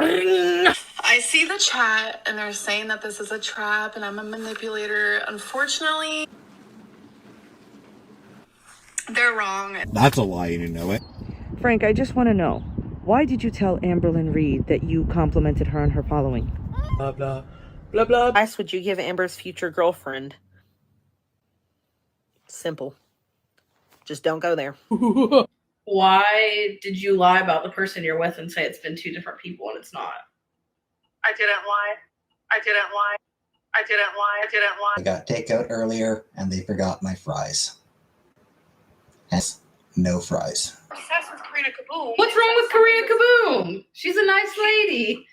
I see the chat and they're saying that this is a trap and I'm a manipulator. Unfortunately, they're wrong. That's a lie, you know it. Frank, I just want to know, why did you tell Amberlynn Reed that you complimented her on her following? Blah, blah, blah, blah. What advice would you give Amber's future girlfriend? Simple. Just don't go there. Why did you lie about the person you're with and say it's been two different people and it's not? I didn't lie. I didn't lie. I didn't lie. I didn't lie. I got takeout earlier and they forgot my fries. Hence, no fries. Obsessed with Karina Kaboom. What's wrong with Karina Kaboom? She's a nice lady.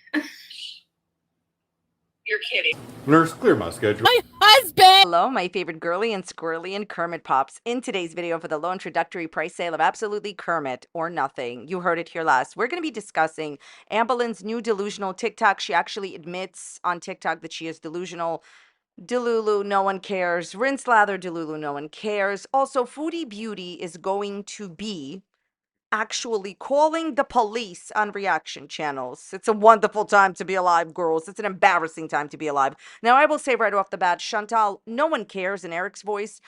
You're kidding. Nurse, clear my schedule. My husband! Hello, my favorite girly and squirrely and Kermit Pops. In today's video for the low introductory price sale of absolutely Kermit or nothing. You heard it here last. We're going to be discussing Amberlynn's new delusional TikTok. She actually admits on TikTok that she is delusional. Delulu, no one cares. Rinse lather, Delulu, no one cares. Also, Foodie Beauty is going to be actually calling the police on reaction channels. It's a wonderful time to be alive, girls. It's an embarrassing time to be alive. Now, I will say right off the bat, Chantal, no one cares in Eric's voice.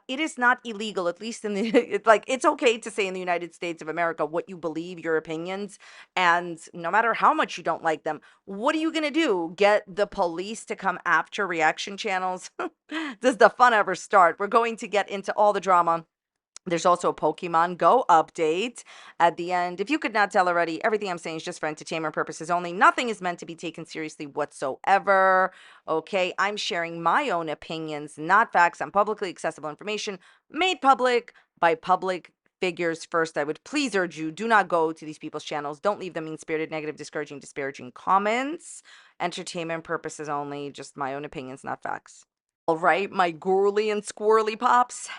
It is not illegal, at least in the, it's okay to say in the United States of America what you believe, your opinions, and no matter how much you don't like them, what are you going to do? Get the police to come after reaction channels? Does the fun ever start? We're going to get into all the drama. There's also a Pokemon Go update at the end. If you could not tell already, everything I'm saying is just for entertainment purposes only. Nothing is meant to be taken seriously whatsoever. Okay, I'm sharing my own opinions, not facts, on publicly accessible information made public by public figures. First, I would please urge you, do not go to these people's channels. Don't leave them mean-spirited, negative, discouraging, disparaging comments. Entertainment purposes only, just my own opinions, not facts. All right, my girly and squirrely pops.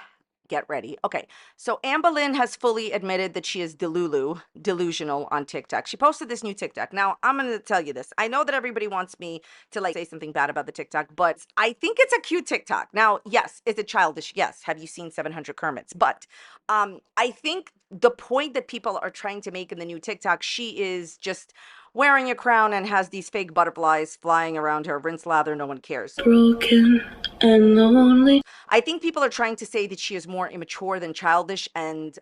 Get ready. Okay, so Amberlynn has fully admitted that she is delusional on TikTok. She posted this new TikTok. Now, I'm going to tell you this. I know that everybody wants me to say something bad about the TikTok, but I think it's a cute TikTok. Now, yes, is it childish? Yes. Have you seen 700 Kermits? But I think the point that people are trying to make in the new TikTok, she is just wearing a crown and has these fake butterflies flying around her. Rinse lather, no one cares. Broken and lonely. I think people are trying to say that she is more immature than childish and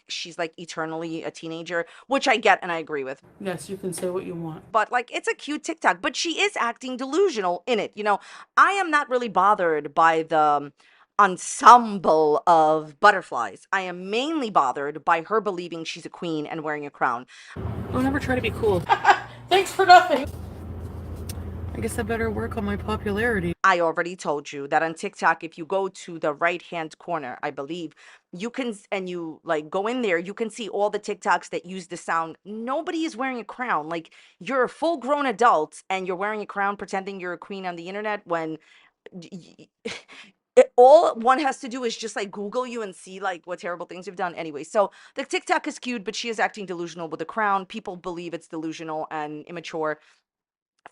she's eternally a teenager, which I get and I agree with. Yes, you can say what you want. But it's a cute TikTok, but she is acting delusional in it. I am not really bothered by the ensemble of butterflies. I am mainly bothered by her believing she's a queen and wearing a crown. Don't ever try to be cool. Thanks for nothing. I guess I better work on my popularity. I already told you that on TikTok, if you go to the right-hand corner, I believe, you can, and you go in there, you can see all the TikToks that use the sound. Nobody is wearing a crown. You're a full-grown adult and you're wearing a crown pretending you're a queen on the internet when all one has to do is just Google you and see what terrible things you've done. Anyway, so the TikTok is cute, but she is acting delusional with a crown. People believe it's delusional and immature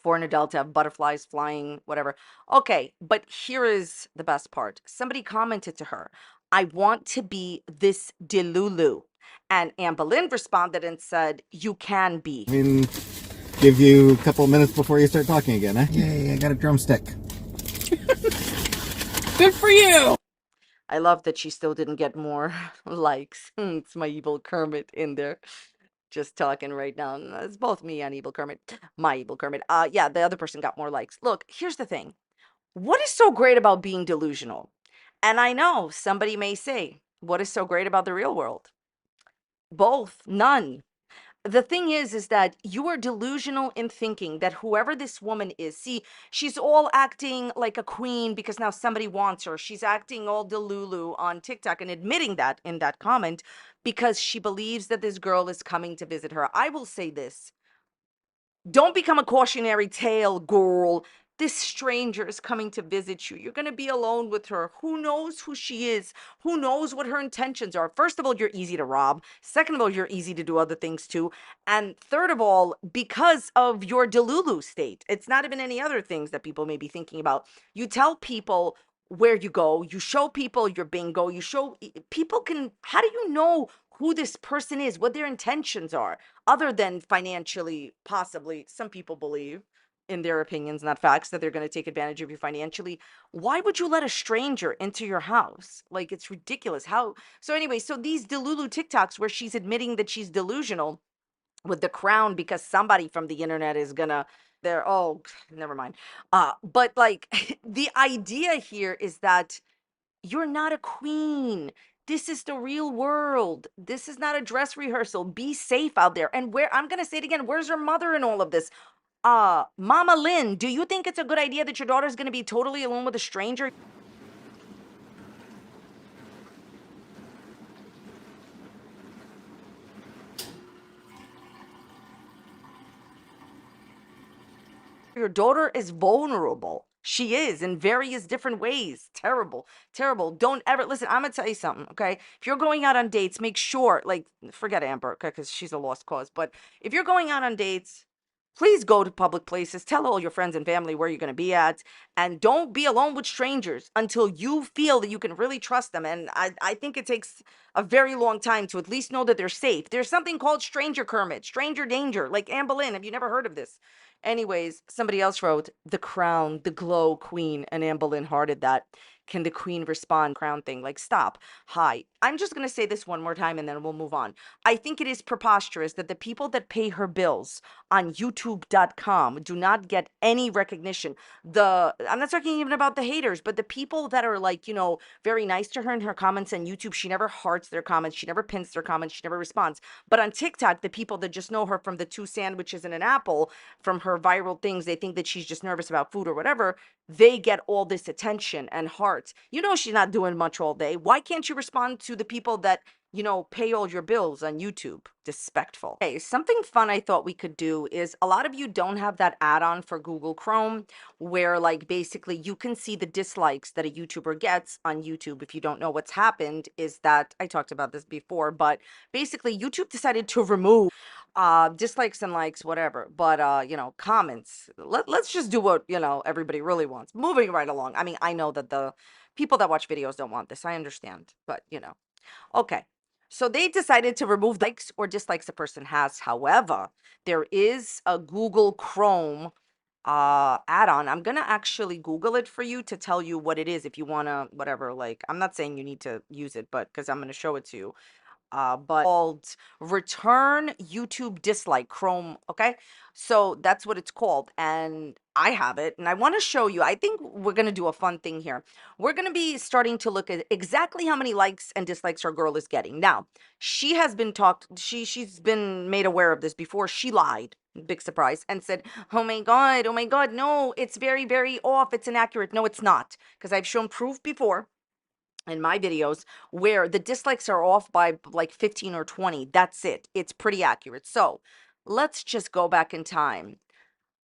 for an adult to have butterflies flying, whatever. Okay, but here is the best part. Somebody commented to her, I want to be this delulu. And Amberlynn responded and said, you can be. Give you a couple minutes before you start talking again, huh? Yay, I got a drumstick. Good for you! I love that she still didn't get more likes. It's my evil Kermit in there. Just talking right now. It's both me and evil Kermit. My evil Kermit. Yeah, the other person got more likes. Look, here's the thing. What is so great about being delusional? And I know somebody may say, what is so great about the real world? Both. None. The thing is that you are delusional in thinking that whoever this woman is, see, she's all acting like a queen because now somebody wants her. She's acting all delulu on TikTok and admitting that in that comment because she believes that this girl is coming to visit her. I will say this. Don't become a cautionary tale, girl. This stranger is coming to visit you. You're going to be alone with her. Who knows who she is? Who knows what her intentions are? First of all, you're easy to rob. Second of all, you're easy to do other things too. And third of all, because of your delulu state, it's not even any other things that people may be thinking about. You tell people where you go, you show people your bingo, you show people how do you know who this person is, what their intentions are, other than financially, possibly, some people believe in their opinions, not facts, that they're going to take advantage of you financially. Why would you let a stranger into your house? Like, it's ridiculous. How? So anyway, so these Delulu TikToks where she's admitting that she's delusional with the crown because somebody from the internet is gonna, they're, oh, never mind. But like, the idea here is that you're not a queen. This is the real world. This is not a dress rehearsal. Be safe out there. And where, I'm gonna say it again, where's your mother in all of this? Mama Lynn, do you think it's a good idea that your daughter's gonna be totally alone with a stranger? Your daughter is vulnerable. She is in various different ways. Terrible, terrible. Don't ever listen. I'm gonna tell you something, okay? If you're going out on dates, make sure, like, forget Amber, okay, because she's a lost cause. But if you're going out on dates, please go to public places. Tell all your friends and family where you're gonna be at, and don't be alone with strangers until you feel that you can really trust them. And I think it takes a very long time to at least know that they're safe. There's something called stranger Kermit, stranger danger, like Anne Boleyn. Have you never heard of this? Anyways, somebody else wrote, the crown, the glow queen, and Anne Boleyn hearted that. Can the queen respond? Crown thing. Like, stop. Hi. I'm just going to say this one more time and then we'll move on. I think it is preposterous that the people that pay her bills on youtube.com do not get any recognition. I'm not talking even about the haters, but the people that are like, very nice to her in her comments on YouTube, she never hearts their comments. She never pins their comments. She never responds. But on TikTok, the people that just know her from the 2 sandwiches and an apple, from her viral things, they think that she's just nervous about food or whatever. They get all this attention and hearts. She's not doing much all day. Why can't you respond to the people that, pay all your bills on YouTube? Disrespectful. Okay, something fun I thought we could do is, a lot of you don't have that add-on for Google Chrome where, like, basically you can see the dislikes that a YouTuber gets on YouTube. If you don't know what's happened, is that, I talked about this before, but basically YouTube decided to remove dislikes and likes, whatever, but comments. Let's just do what everybody really wants. Moving right along. I mean, I know that the people that watch videos don't want this, I understand, but okay. So they decided to remove likes or dislikes a person has. However, there is a Google Chrome add-on. I'm gonna actually Google it for you to tell you what it is if you wanna, whatever. Like, I'm not saying you need to use it, but because I'm gonna show it to you, but called Return YouTube Dislike Chrome. Okay, so that's what it's called, and I have it, and I want to show you. I think we're gonna do a fun thing here. We're gonna be starting to look at exactly how many likes and dislikes our girl is getting. Now, she has been talked. She's been made aware of this before. She lied. Big surprise, and said, oh my god, no, it's very, very off, it's inaccurate. No, it's not, because I've shown proof before in my videos where the dislikes are off by like 15 or 20. That's it. It's pretty accurate. So let's just go back in time.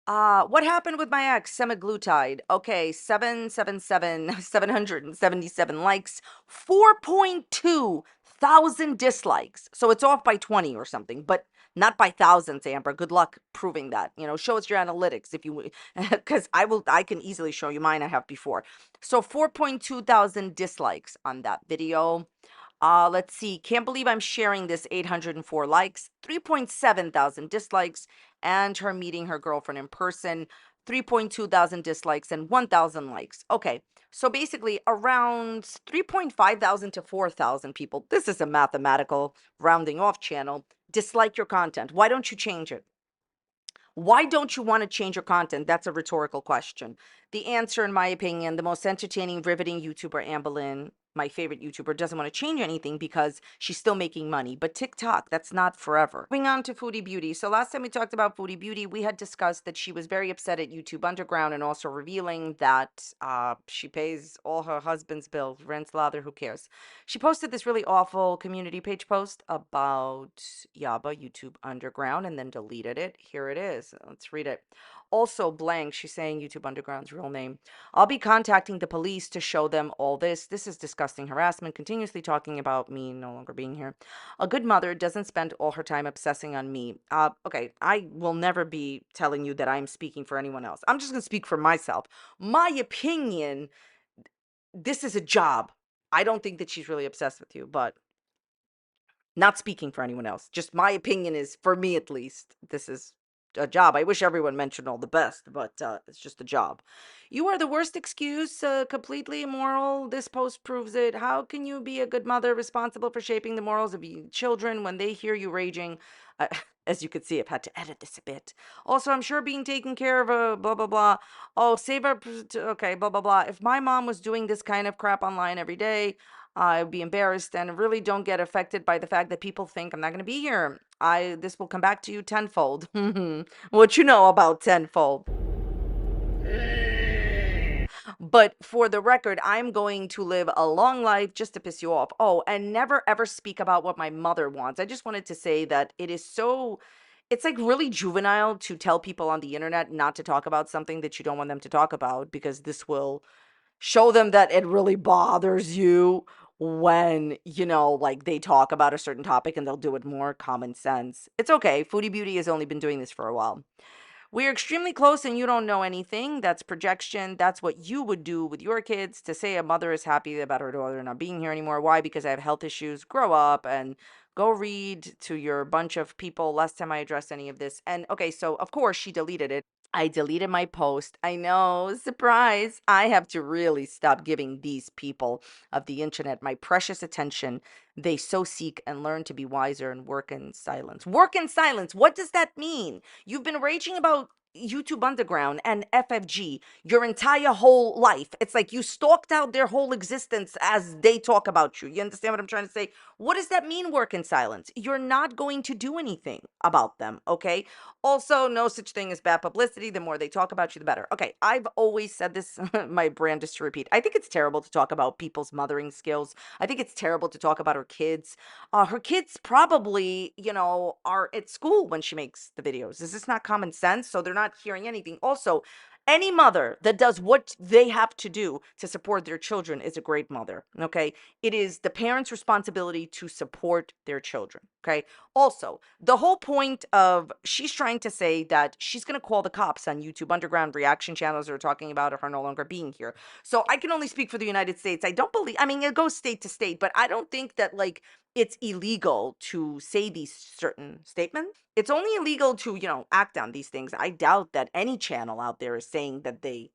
What happened with my ex, semaglutide? Okay, 777 likes, 4.2 thousand dislikes. So it's off by 20 or something, but not by thousands, Amber. Good luck proving that. Show us your analytics if you, because I can easily show you mine. I have before. So 4.2 thousand dislikes on that video. Let's see. Can't believe I'm sharing this. 804 likes, 3.7 thousand dislikes, and her meeting her girlfriend in person, 3.2 thousand dislikes and 1,000 likes. Okay, so basically around 3.5 thousand to 4,000 people. This is a mathematical rounding off channel. Dislike your content. Why don't you change it? Why don't you want to change your content? That's a rhetorical question. The answer, in my opinion, the most entertaining, riveting YouTuber, Anne Boleyn, my favorite YouTuber, doesn't want to change anything because she's still making money. But TikTok, that's not forever. Moving on to Foodie Beauty. So last time we talked about Foodie Beauty, we had discussed that she was very upset at YouTube Underground and also revealing that she pays all her husband's bills, rents, lather, who cares. She posted this really awful community page post about Yaba, YouTube Underground, and then deleted it. Here it is. Let's read it. Also blank, she's saying YouTube Underground's real name. I'll be contacting the police to show them all this. This is disgusting harassment, continuously talking about me no longer being here. A good mother doesn't spend all her time obsessing on me. Okay, I will never be telling you that I'm speaking for anyone else. I'm just going to speak for myself. My opinion, this is a job. I don't think that she's really obsessed with you, but Not speaking for anyone else. Just my opinion is, for me at least, this is a job. I wish everyone mentioned all the best, but it's just a job. You are the worst excuse, completely immoral. This post proves it. How can you be a good mother responsible for shaping the morals of children when they hear you raging? Uh, as you can see, I've had to edit this a bit. Also, I'm sure being taken care of, blah, blah, blah. Oh, save our, okay, blah, blah, blah. If my mom was doing this kind of crap online every day, I would be embarrassed and really don't get affected by the fact that people think I'm not going to be here. This will come back to you tenfold. What you know about tenfold. But for the record, I'm going to live a long life just to piss you off. Oh, and never ever speak about what my mother wants. I just wanted to say that it's like really juvenile to tell people on the internet not to talk about something that you don't want them to talk about, because this will show them that it really bothers you when, like they talk about a certain topic, and they'll do it more common sense. It's okay. Foodie Beauty has only been doing this for a while. We're extremely close and you don't know anything. That's projection. That's what you would do with your kids to say a mother is happy about her daughter not being here anymore. Why? Because I have health issues. Grow up and go read to your bunch of people. Last time I addressed any of this. And okay, so of course she deleted it. I deleted my post. I know, surprise. I have to really stop giving these people of the internet my precious attention. They so seek and learn to be wiser and work in silence. Work in silence. What does that mean? You've been raging about YouTube Underground and FFG your entire whole life. It's like you stalked out their whole existence as they talk about you. You understand what I'm trying to say? What does that mean, work in silence? You're not going to do anything about them, okay? Also, no such thing as bad publicity. The more they talk about you, the better. Okay, I've always said this. My brand is to repeat. I think it's terrible to talk about people's mothering skills. I think it's terrible to talk about her kids. Her kids probably, are at school when she makes the videos. Is this not common sense? So they're not hearing anything. Also, any mother that does what they have to do to support their children is a great mother, okay? It is the parents' responsibility to support their children, okay? Also, the whole point of she's trying to say that she's going to call the cops on YouTube Underground reaction channels that are talking about her no longer being here. So I can only speak for the United States. I mean, it goes state to state, but I don't think that it's illegal to say these certain statements. It's only illegal to, act on these things. I doubt that any channel out there is saying that they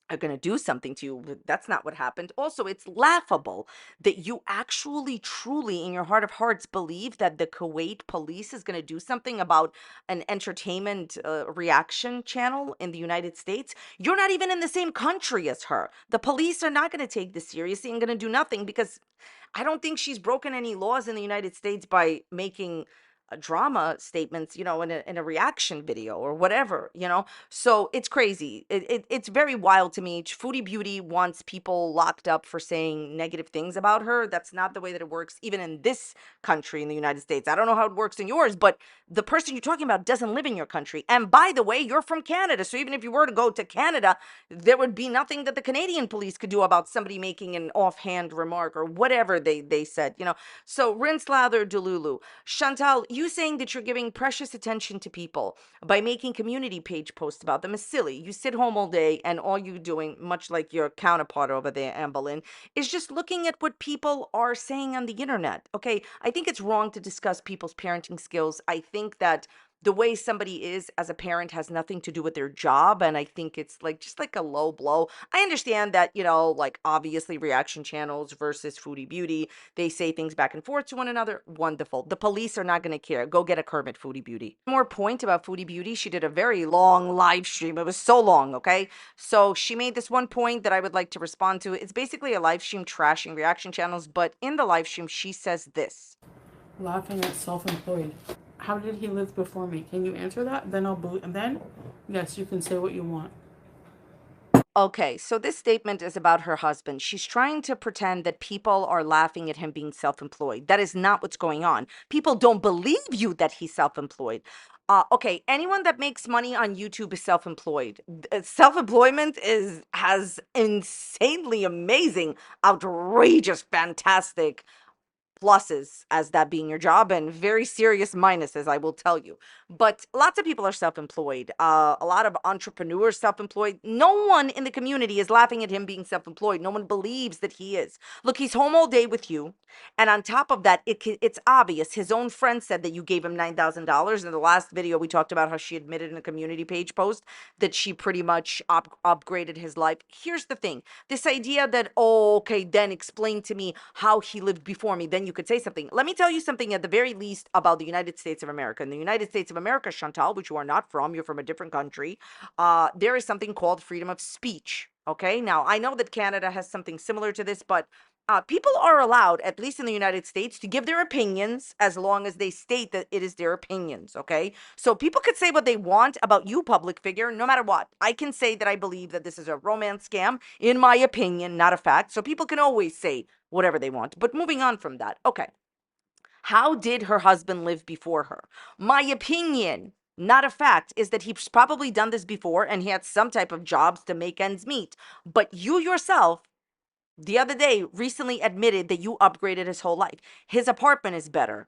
are going to do something to you. That's not what happened. Also, it's laughable that you actually truly in your heart of hearts believe that the Kuwait police is going to do something about an entertainment reaction channel in the United States. You're not even in the same country as her. The police are not going to take this seriously and going to do nothing, because I don't think she's broken any laws in the United States by making drama statements, in a reaction video or whatever, So it's crazy. It's very wild to me. Foodie Beauty wants people locked up for saying negative things about her. That's not the way that it works, even in this country, in the United States. I don't know how it works in yours, but the person you're talking about doesn't live in your country. And by the way, you're from Canada. So even if you were to go to Canada, there would be nothing that the Canadian police could do about somebody making an offhand remark or whatever they said, So rinse, lather, delulu. Chantal, you saying that you're giving precious attention to people by making community page posts about them is silly. You sit home all day and all you're doing, much like your counterpart over there, Amberlynn, is just looking at what people are saying on the internet. Okay, I think it's wrong to discuss people's parenting skills. I think that the way somebody is as a parent has nothing to do with their job, and I think it's just like a low blow. I understand that, obviously reaction channels versus Foodie Beauty, they say things back and forth to one another. Wonderful. The police are not going to care. Go get a Kermit, Foodie Beauty. More point about Foodie Beauty, she did a very long live stream. It was so long, okay? So she made this one point that I would like to respond to. It's basically a live stream trashing reaction channels, but in the live stream, she says this. Laughing at self-employed. How did he live before me? Can you answer that? Then I'll boot. And then, yes, you can say what you want. Okay, so this statement is about her husband. She's trying to pretend that people are laughing at him being self-employed. That is not what's going on. People don't believe you that he's self-employed. Okay, anyone that makes money on YouTube is self-employed. Self-employment has insanely amazing, outrageous, fantastic pluses as that being your job and very serious minuses, I will tell you. But lots of people are self-employed. A lot of entrepreneurs self-employed. No one in the community is laughing at him being self-employed. No one believes that he is. Look, he's home all day with you. And on top of that, it's obvious. His own friend said that you gave him $9,000. In the last video, we talked about how she admitted in a community page post that she pretty much upgraded his life. Here's the thing. This idea that, oh, okay, then explain to me how he lived before me. Then you could say something. Let me tell you something at the very least about the United States of America. In the United States of America, Chantal, which you are not from, you're from a different country, there is something called freedom of speech. Okay, now I know that Canada has something similar to this, but people are allowed, at least in the United States, to give their opinions as long as they state that it is their opinions, okay? So people could say what they want about you, public figure, no matter what. I can say that I believe that this is a romance scam, in my opinion, not a fact. So people can always say whatever they want. But moving on from that, okay. How did her husband live before her? My opinion, not a fact, is that he's probably done this before and he had some type of jobs to make ends meet. But you yourself, the other day, recently admitted that you upgraded his whole life. His apartment is better.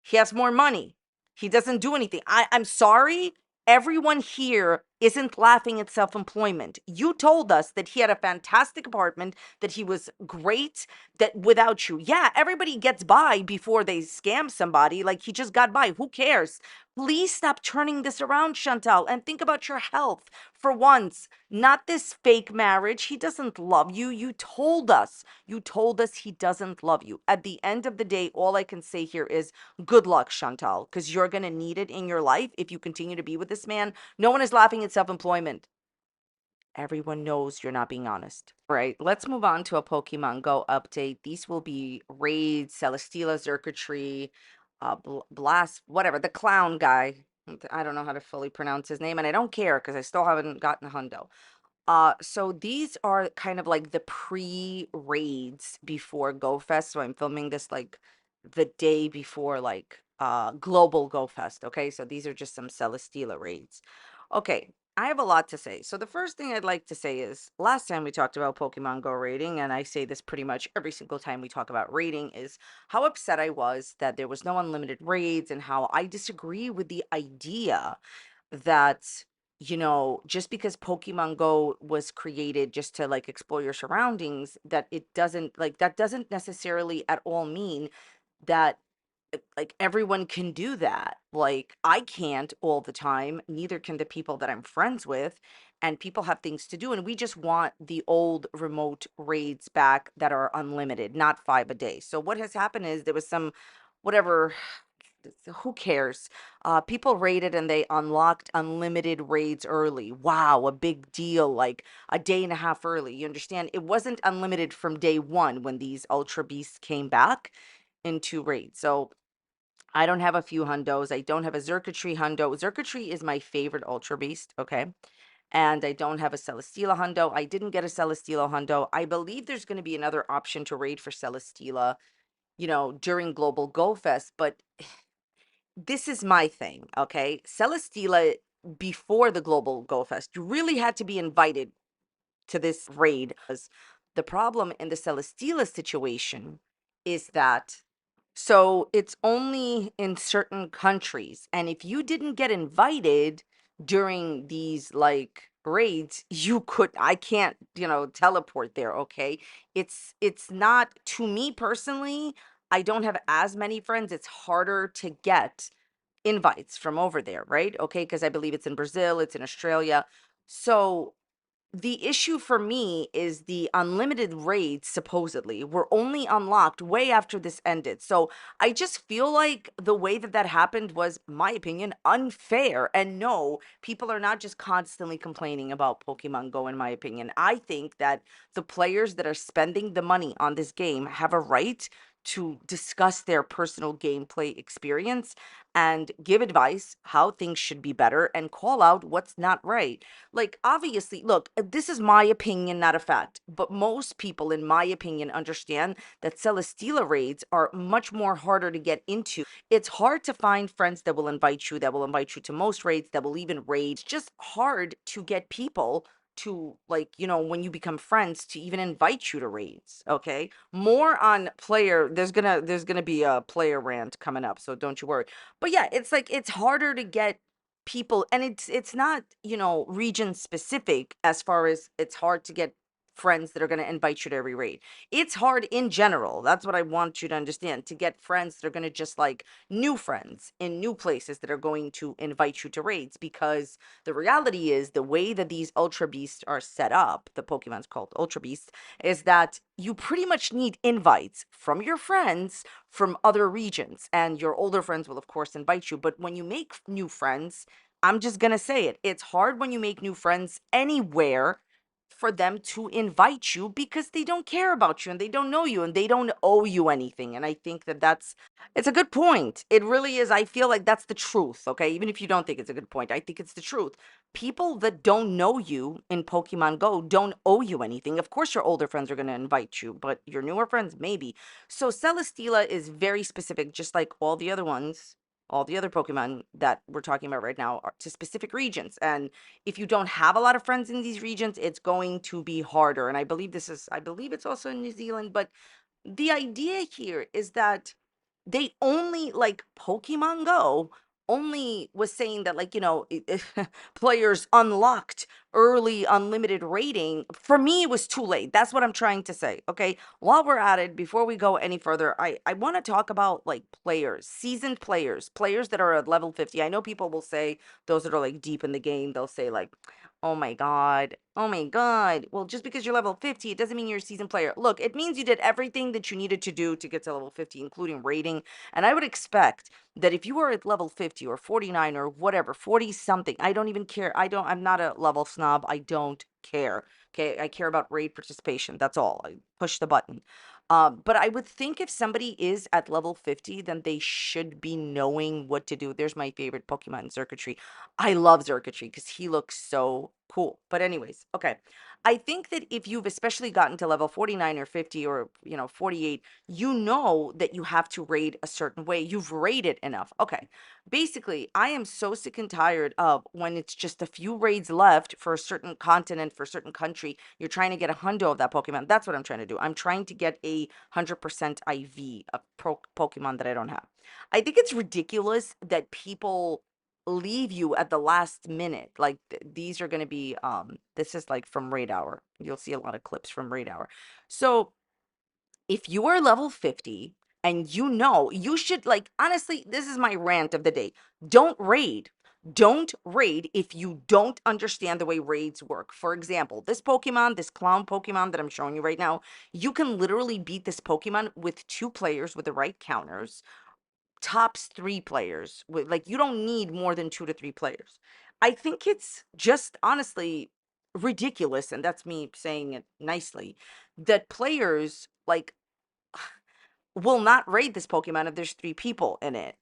He has more money. He doesn't do anything. I'm sorry. Everyone here isn't laughing at self-employment. You told us that he had a fantastic apartment, that he was great, that without you, yeah, everybody gets by before they scam somebody. Like he just got by. Who cares? Please stop turning this around, Chantal, and think about your health for once. Not this fake marriage. He doesn't love you. You told us. You told us he doesn't love you. At the end of the day, all I can say here is good luck, Chantal, because you're going to need it in your life if you continue to be with this man. No one is laughing at self-employment. Everyone knows you're not being honest. All right, let's move on to a Pokemon Go update. These will be raids, Celesteela, Xurkitree, Blast, whatever, the clown guy. I don't know how to fully pronounce his name, and I don't care because I still haven't gotten a hundo. So these are kind of like the pre-raids before Go Fest. So I'm filming this like the day before like global Go Fest. Okay, so these are just some Celesteela raids. Okay, I have a lot to say. So the first thing I'd like to say is last time we talked about Pokemon Go raiding, and I say this pretty much every single time we talk about raiding, is how upset I was that there was no unlimited raids and how I disagree with the idea that just because Pokemon Go was created just to like explore your surroundings, that it doesn't like that doesn't necessarily at all mean that like everyone can do that. Like I can't all the time, neither can the people that I'm friends with, and people have things to do and we just want the old remote raids back that are unlimited, not 5 a day. So what has happened is there was some whatever who cares? People raided and they unlocked unlimited raids early. Wow, a big deal, like a day and a half early. You understand? It wasn't unlimited from day one when these Ultra Beasts came back into raids. So I don't have a few hundos. I don't have a Xurkitree hundo. Xurkitree is my favorite Ultra Beast, okay? And I don't have a Celesteela hundo. I didn't get a Celesteela hundo. I believe there's going to be another option to raid for Celesteela, during Global Go Fest, but this is my thing, okay? Celesteela before the Global Go Fest, you really had to be invited to this raid. The problem in the Celesteela situation is that so it's only in certain countries, and if you didn't get invited during these like raids, I can't, teleport there, okay? It's not, to me personally, I don't have as many friends. It's harder to get invites from over there, right? Okay, because I believe it's in Brazil, it's in Australia. So the issue for me is the unlimited raids supposedly were only unlocked way after this ended. So I just feel like the way that that happened was, my opinion, unfair. And no, people are not just constantly complaining about Pokemon Go, in my opinion. I think that the players that are spending the money on this game have a right to discuss their personal gameplay experience and give advice how things should be better and call out what's not right. Like, obviously, look, this is my opinion, not a fact, but most people, in my opinion, understand that Celesteela raids are much more harder to get into. It's hard to find friends that will invite you to most raids, that will even raid. It's just hard to get people to, like, when you become friends, to even invite you to raids. Okay, more on player. There's gonna be a player rant coming up, so don't you worry. But yeah, it's like it's harder to get people, and it's not region specific, as far as it's hard to get friends that are going to invite you to every raid. It's hard in general. That's what I want you to understand, to get friends that are going to just like new friends in new places that are going to invite you to raids, because the reality is the way that these ultra beasts are set up, the Pokemon's called ultra beasts, is that you pretty much need invites from your friends from other regions, and your older friends will of course invite you. But when you make new friends, I'm just going to say it, it's hard when you make new friends anywhere for them to invite you, because they don't care about you and they don't know you and they don't owe you anything. And I think that it's a good point. It really is. I feel like that's the truth. Okay, even if you don't think it's a good point, I think it's the truth. People that don't know you in Pokemon Go don't owe you anything. Of course your older friends are going to invite you, but your newer friends maybe. So Celesteela is very specific, just like all the other ones, all the other Pokemon that we're talking about right now, are to specific regions. And if you don't have a lot of friends in these regions, it's going to be harder. And I believe it's also in New Zealand, but the idea here is that they only, like, Pokemon Go only was saying that, like, players unlocked early unlimited rating. For me, it was too late. That's what I'm trying to say. Okay. While we're at it, before we go any further, I want to talk about like players, seasoned players that are at level 50. I know people will say, those that are like deep in the game, they'll say like, oh my God. Oh my God. Well, just because you're level 50, it doesn't mean you're a seasoned player. Look, it means you did everything that you needed to do to get to level 50, including rating. And I would expect that if you are at level 50 or 49 or whatever, 40 something, I don't even care. I'm not a level snob. I don't care. Okay. I care about raid participation. That's all. I push the button. But I would think if somebody is at level 50, then they should be knowing what to do. There's my favorite Pokemon, Xurkitree. I love Xurkitree because he looks so cool. But anyways, okay. I think that if you've especially gotten to level 49 or 50 or 48, you know that you have to raid a certain way. You've raided enough. Okay. Basically, I am so sick and tired of when it's just a few raids left for a certain continent, for a certain country. You're trying to get a hundo of that Pokemon. That's what I'm trying to do. I'm trying to get a 100% IV of Pokemon that I don't have. I think it's ridiculous that people leave you at the last minute. Like, these are going to be this is like from raid hour. You'll see a lot of clips from raid hour. So if you are level 50 and you should, like, honestly, this is my rant of the day. Don't raid. Don't raid if you don't understand the way raids work. For example, this Pokemon, this clown Pokemon that I'm showing you right now, you can literally beat this Pokemon with 2 players with the right counters, tops 3 players. Like, you don't need more than 2 to 3 players. I think it's just honestly ridiculous, and that's me saying it nicely, that players like will not raid this Pokemon if there's 3 people in it.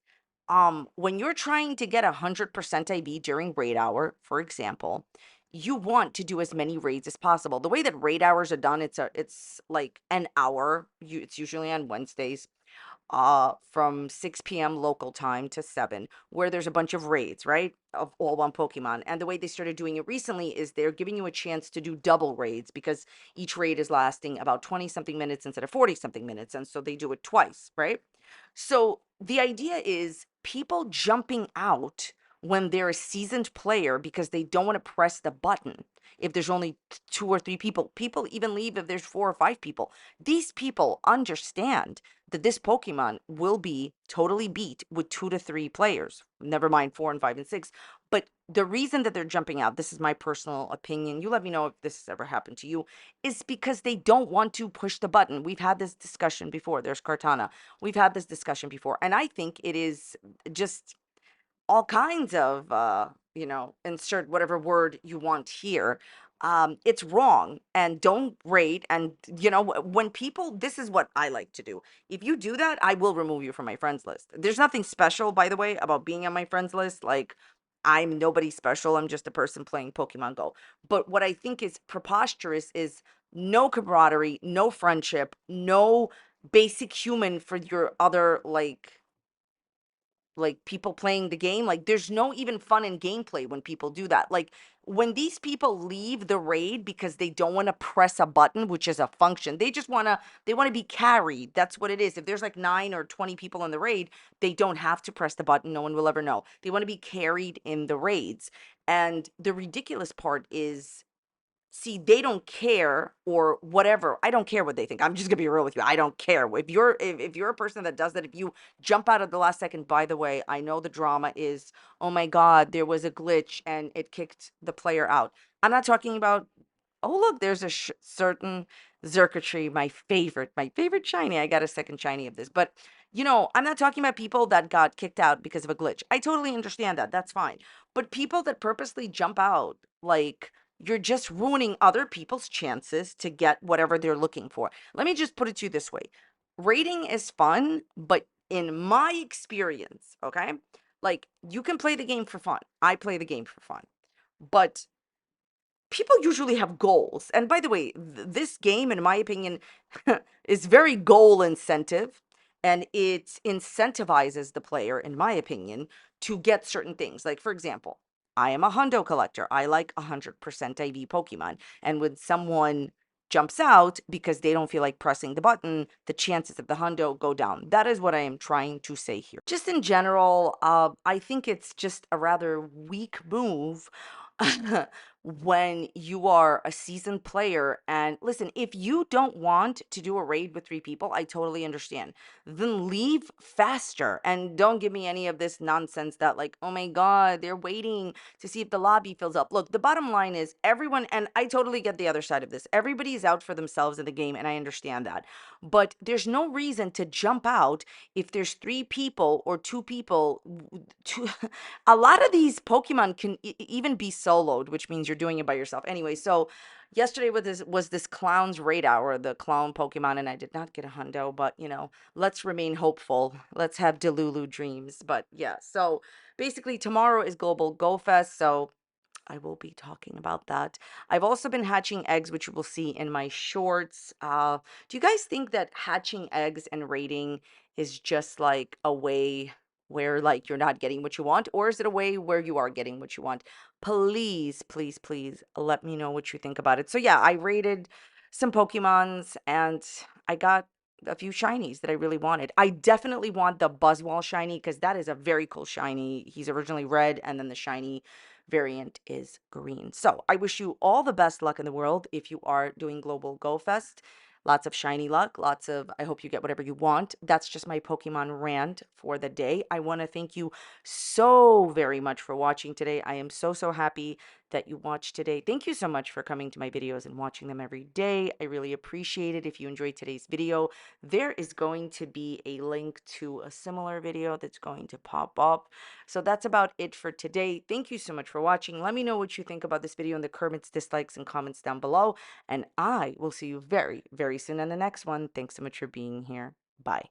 When you're trying to get 100% IV during raid hour, for example, you want to do as many raids as possible. The way that raid hours are done, it's like an hour. It's usually on Wednesdays, from 6 p.m. local time to 7, where there's a bunch of raids, right? Of all one Pokemon. And the way they started doing it recently is they're giving you a chance to do double raids, because each raid is lasting about 20 something minutes instead of 40 something minutes. And so they do it twice, right? So the idea is people jumping out when they're a seasoned player because they don't want to press the button. If there's only 2 or 3 people, people even leave if there's 4 or 5 people. These people understand that this Pokemon will be totally beat with 2 to 3 players, never mind 4 and 5 and 6. But the reason that they're jumping out, this is my personal opinion, you let me know if this has ever happened to you, is because they don't want to push the button. We've had this discussion before. There's Kartana. We've had this discussion before. And I think it is just all kinds of insert whatever word you want here. It's wrong, and don't rate. And when people, this is what I like to do. If you do that, I will remove you from my friends list. There's nothing special, by the way, about being on my friends list. Like, I'm nobody special. I'm just a person playing Pokemon Go. But what I think is preposterous is no camaraderie, no friendship, no basic human for your other, like like people playing the game. Like there's no even fun in gameplay when people do that. Like when these people leave the raid because they don't want to press a button, which is a function, they want to be carried. That's what it is. If there's like 9 or 20 people in the raid, they don't have to press the button. No one will ever know. They want to be carried in the raids. And the ridiculous part is, see, they don't care or whatever. I don't care what they think. I'm just gonna be real with you. I don't care. If you're a person that does that, if you jump out at the last second, by the way, I know the drama is, oh my God, there was a glitch and it kicked the player out. I'm not talking about, oh look, there's a certain circuitry, my favorite shiny. I got a second shiny of this, but you know, I'm not talking about people that got kicked out because of a glitch. I totally understand that. That's fine. But people that purposely jump out, like, you're just ruining other people's chances to get whatever they're looking for. Let me just put it to you this way. Rating is fun, but in my experience, okay? Like, you can play the game for fun. I play the game for fun. But people usually have goals. And by the way, this game, in my opinion, is very goal incentive, and it incentivizes the player, in my opinion, to get certain things. Like, for example, I am a hundo collector. I like 100% IV Pokemon. And when someone jumps out because they don't feel like pressing the button, the chances of the hundo go down. That is what I am trying to say here. Just in general, I think it's just a rather weak move when you are a seasoned player. And listen, if you don't want to do a raid with 3 people, I totally understand. Then leave faster and don't give me any of this nonsense that, like, oh my God, they're waiting to see if the lobby fills up. Look, the bottom line is everyone, and I totally get the other side of this. Everybody's out for themselves in the game, and I understand that. But there's no reason to jump out if there's 3 people or 2 people. A lot of these Pokemon can even be soloed, which means you're doing it by yourself. Anyway, so yesterday was this clown's raid hour, the clown Pokemon, and I did not get a hundo, but you know, let's remain hopeful. Let's have Delulu dreams. But yeah, so basically tomorrow is Global Go Fest, so I will be talking about that. I've also been hatching eggs, which you will see in my shorts. Do you guys think that hatching eggs and raiding is just like a way where like you're not getting what you want, or is it a way where you are getting what you want? Please, please, please let me know what you think about it. So yeah, I raided some Pokemons and I got a few shinies that I really wanted. I definitely want the Buzzwole shiny because that is a very cool shiny. He's originally red, and then the shiny variant is green. So I wish you all the best luck in the world if you are doing Global Go Fest. Lots of shiny luck, I hope you get whatever you want. That's just my Pokemon rant for the day. I want to thank you so very much for watching today. I am so, so happy that you watched today. Thank you so much for coming to my videos and watching them every day. I really appreciate it. If you enjoyed today's video, there is going to be a link to a similar video that's going to pop up. So that's about it for today. Thank you so much for watching. Let me know what you think about this video in the comments, dislikes, and comments down below. And I will see you very, very soon in the next one. Thanks so much for being here. Bye.